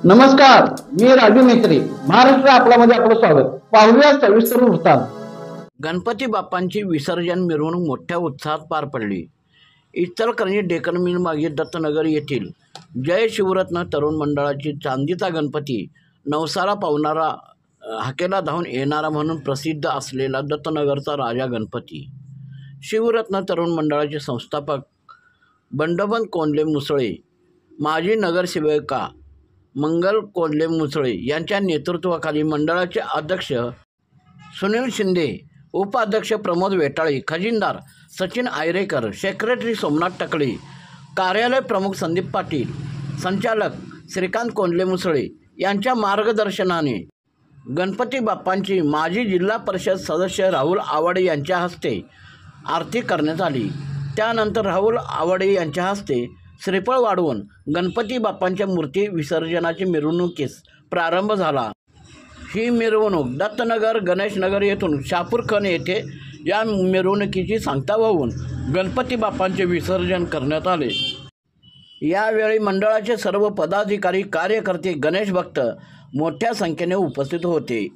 नमस्कार, मी राजू मेत्री. महाराष्ट्र आपल्यामध्ये आपलं स्वागत. पाहूया सविस्तर वृत्तांत. गणपती बाप्पांची विसर्जन मिरवणूक मोठ्या उत्साहात पार पडली. इचलकरंजी डेक्कन मिल मागे दत्तनगर येथील जय शिवरत्न तरुण मंडळाची चांदीचा गणपती नवसाला पावणारा, हाकेला धावून येणारा म्हणून प्रसिद्ध असलेला दत्तनगरचा राजा गणपती, शिवरत्न तरुण मंडळाचे संस्थापक बंडोबंत कोंडले मुसळे, माजी नगरसेविका मंगल कोंडले मुसळे यांच्या नेतृत्वाखाली मंडळाचे अध्यक्ष सुनील शिंदे, उपाध्यक्ष प्रमोद वेटाळे, खजिनदार सचिन आयरेकर, सेक्रेटरी सोमनाथ टकळे, कार्यालय प्रमुख संदीप पाटील, संचालक श्रीकांत कोंडले मुसळे यांच्या मार्गदर्शनाने गणपती बाप्पांची माजी जिल्हा परिषद सदस्य राहुल आवाडे यांच्या हस्ते आरती करण्यात आली. त्यानंतर राहुल आवाडे यांच्या हस्ते श्रीफळ वाढवून गणपती बाप्पांच्या मूर्ती विसर्जनाची मिरवणुकीस प्रारंभ झाला. ही मिरवणूक दत्तनगर, गणेशनगर येथून शापूरखन येथे या मिरवणुकीची सांगता वाहून गणपती बाप्पांचे विसर्जन करण्यात आले. यावेळी मंडळाचे सर्व पदाधिकारी, कार्यकर्ते, गणेश भक्त मोठ्या संख्येने उपस्थित होते.